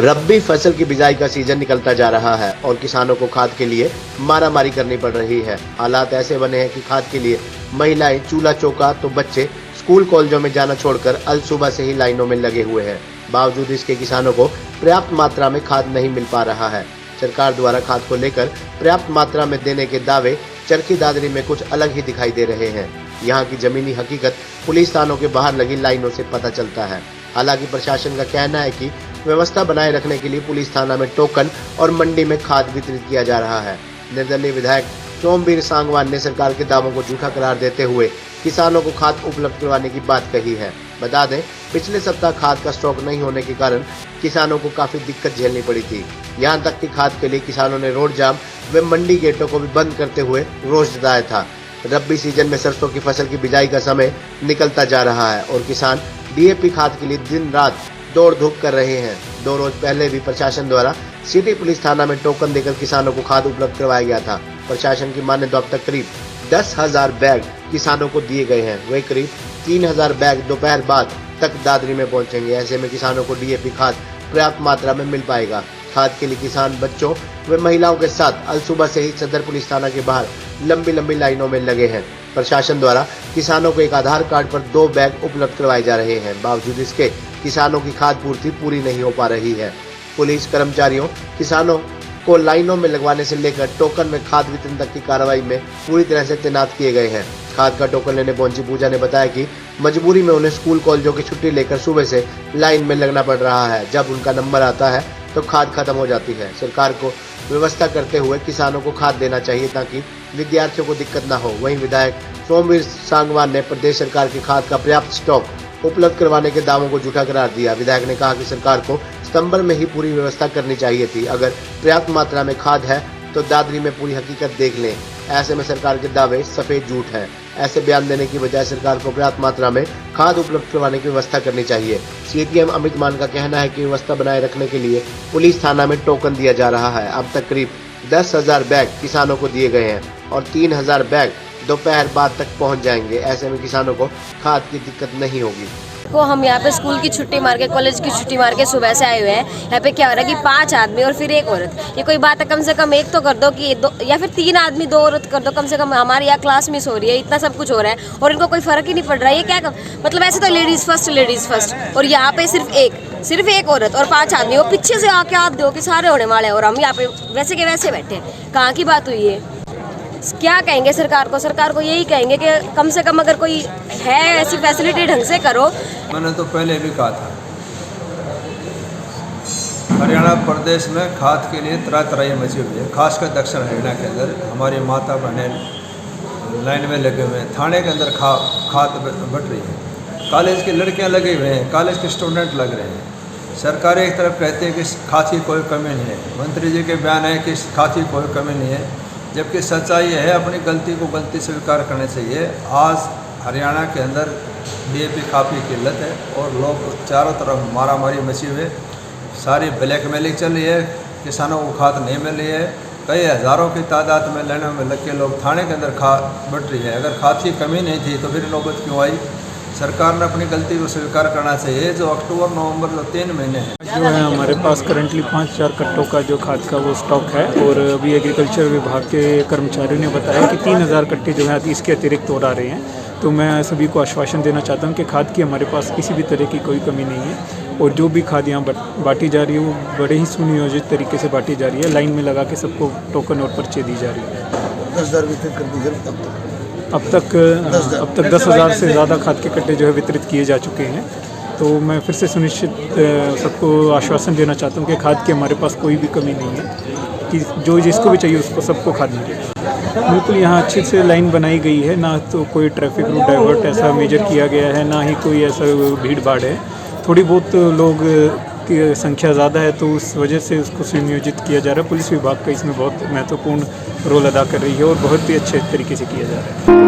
रब्बी फसल की बिजाई का सीजन निकलता जा रहा है और किसानों को खाद के लिए मारामारी करनी पड़ रही है। हालात ऐसे बने हैं कि खाद के लिए महिलाएं चूल्हा चौका तो बच्चे स्कूल कॉलेजों में जाना छोड़कर अल सुबह से ही लाइनों में लगे हुए हैं। बावजूद इसके किसानों को पर्याप्त मात्रा में खाद नहीं मिल पा रहा है। सरकार द्वारा खाद को लेकर पर्याप्त मात्रा में देने के दावे चरखी दादरी में कुछ अलग ही दिखाई दे रहे हैं। यहाँ की जमीनी हकीकत पुलिस थानों के बाहर लगी लाइनों से पता चलता है। हालांकि प्रशासन का कहना है कि व्यवस्था बनाए रखने के लिए पुलिस थाना में टोकन और मंडी में खाद वितरित किया जा रहा है। निर्दलीय विधायक सोमवीर सांगवान ने सरकार के दावों को झूठा करार देते हुए किसानों को खाद उपलब्ध करवाने की बात कही है। बता दें, पिछले सप्ताह खाद का स्टॉक नहीं होने के कारण किसानों को काफी दिक्कत झेलनी पड़ी थी। यहाँ तक कि खाद के लिए किसानों ने रोड जाम व मंडी गेटों को भी बंद करते हुए रोष जताया था। रब्बी सीजन में सरसों की फसल की बिजाई का समय निकलता जा रहा है और किसान डीएपी खाद के लिए दिन रात दौड़ धूप कर रहे हैं। 2 रोज पहले भी प्रशासन द्वारा सिटी पुलिस थाना में टोकन देकर किसानों को खाद उपलब्ध करवाया गया था। प्रशासन की माने तो अब तक करीब 10,000 बैग किसानों को दिए गए हैं। वही करीब 3,000 बैग दोपहर बाद तक दादरी में पहुंचेंगे। ऐसे में किसानों को डीएपी खाद पर्याप्त मात्रा में मिल पाएगा। खाद के लिए किसान बच्चों व महिलाओं के साथ अल सुबह से ही सदर पुलिस थाना के बाहर लंबी लाइनों में लगे हैं। प्रशासन द्वारा किसानों को एक आधार कार्ड पर 2 बैग उपलब्ध करवाए जा रहे हैं। बावजूद इसके किसानों की खाद पूर्ति पूरी नहीं हो पा रही है। पुलिस कर्मचारियों किसानों को लाइनों में लगवाने से लेकर टोकन में खाद वितरण तक की कार्रवाई में पूरी तरह से तैनात किए गए हैं। खाद का टोकन लेने पहुंची पूजा ने बताया कि मजबूरी में उन्हें स्कूल कॉलेजों की छुट्टी लेकर सुबह से लाइन में लगना पड़ रहा है। जब उनका नंबर आता है तो खाद खत्म हो जाती है। सरकार को व्यवस्था करते हुए किसानों को खाद देना चाहिए ताकि विद्यार्थियों को दिक्कत न हो। वहीं विधायक सोमवीर सांगवान ने प्रदेश सरकार की खाद का पर्याप्त स्टॉक उपलब्ध करवाने के दावों को झूठा करार दिया। विधायक ने कहा कि सरकार को सितंबर में ही पूरी व्यवस्था करनी चाहिए थी। अगर पर्याप्त मात्रा में खाद है तो दादरी में पूरी हकीकत देख लें। ऐसे में सरकार के दावे सफेद झूठ है। ऐसे बयान देने की बजाय सरकार को पर्याप्त मात्रा में खाद उपलब्ध करवाने की व्यवस्था करनी चाहिए। सीपीएम अमित मान का कहना है कि व्यवस्था बनाए रखने के लिए पुलिस थाना में टोकन दिया जा रहा है। अब तक करीब 10,000 बैग किसानों को दिए गए हैं और 3,000 बैग दोपहर बाद तक पहुंच जाएंगे। ऐसे में किसानों को खाद की दिक्कत नहीं होगी। को हम यहाँ पे स्कूल की छुट्टी मार के कॉलेज की छुट्टी मार के सुबह से आए हुए हैं। यहाँ पे क्या हो रहा है कि 5 आदमी और फिर 1 औरत, ये कोई बात है? कम से कम एक तो कर दो कि 2 या फिर 3 आदमी 2 औरत कर दो। कम से कम हमारी यहाँ क्लास मिस हो रही है, इतना सब कुछ हो रहा है और इनको कोई फर्क ही नहीं पड़ रहा है। ये क्या मतलब? ऐसे तो लेडीज फर्स्ट और यहाँ पे सिर्फ एक औरत और 5 आदमी, वो पीछे से आके आप दो कि सारे होने वाले हैं और हम यहाँ पे वैसे के वैसे बैठे हैं। कहाँ की बात हुई है? क्या कहेंगे सरकार को यही कहेंगे कि कम से कम अगर कोई है ऐसी फैसिलिटी ढंग से करो। मैंने तो पहले भी कहा था, हरियाणा प्रदेश में खाद के लिए तरह मची हुई है। खासकर दक्षिण हरियाणा के अंदर हमारी माता बहनें लाइन में लगे हुए हैं। थाने के अंदर खाद बट रही है। कॉलेज की लड़कियां लगे हुए हैं, कॉलेज के स्टूडेंट लग रहे हैं। सरकार एक तरफ कहती है कि खाद की कोई कमी नहीं है, मंत्री जी के बयान है कि खाद की कोई कमी नहीं है, जबकि सच्चाई है अपनी गलती को गलती स्वीकार करना चाहिए। आज हरियाणा के अंदर डीएपी काफ़ी किल्लत है और लोग चारों तरफ मारामारी मची हुई, सारी ब्लैकमेलिंग चल रही है। किसानों को खाद नहीं मिल रही है। कई हज़ारों की तादाद में लाइनों में लग के लोग थाने के अंदर खाद बट रही है। अगर खाद की कमी नहीं थी तो फिर नौबत क्यों आई? सरकार ने अपनी गलती को स्वीकार करना चाहिए। जो अक्टूबर नवंबर जो 3 महीने हैं जो है, हमारे पास करंटली 5,000 कट्टों का जो खाद का वो स्टॉक है और अभी एग्रीकल्चर विभाग के कर्मचारियों ने बताया कि 3,000 कट्टे जो हैं इसके अतिरिक्त और आ रहे हैं। तो मैं सभी को आश्वासन देना चाहता हूं कि खाद की हमारे पास किसी भी तरह की कोई कमी नहीं है और जो भी खाद यहाँ बांटी जा रही है वो बड़े ही सुनियोजित तरीके से बांटी जा रही है। लाइन में लगा के सबको टोकन और पर्चे दी जा रही है। 10,000 वितरित कर दीजिए। अब तक 10,000 से ज़्यादा खाद के कट्टे जो है वितरित किए जा चुके हैं। तो मैं फिर से सुनिश्चित सबको आश्वासन देना चाहता हूँ कि खाद की हमारे पास कोई भी कमी नहीं है कि जो जिसको भी चाहिए उसको सबको खाद मिलेगा। बिल्कुल यहाँ अच्छे से लाइन बनाई गई है, ना तो कोई ट्रैफिक रूट डाइवर्ट ऐसा मेजर किया गया है, ना ही कोई ऐसा भीड़ भाड़ है। थोड़ी बहुत लोग की संख्या ज़्यादा है तो उस वजह से उसको सुनियोजित किया जा रहा है। पुलिस विभाग का इसमें बहुत महत्वपूर्ण रोल अदा कर रही है और बहुत ही अच्छे तरीके से किया जा रहा है।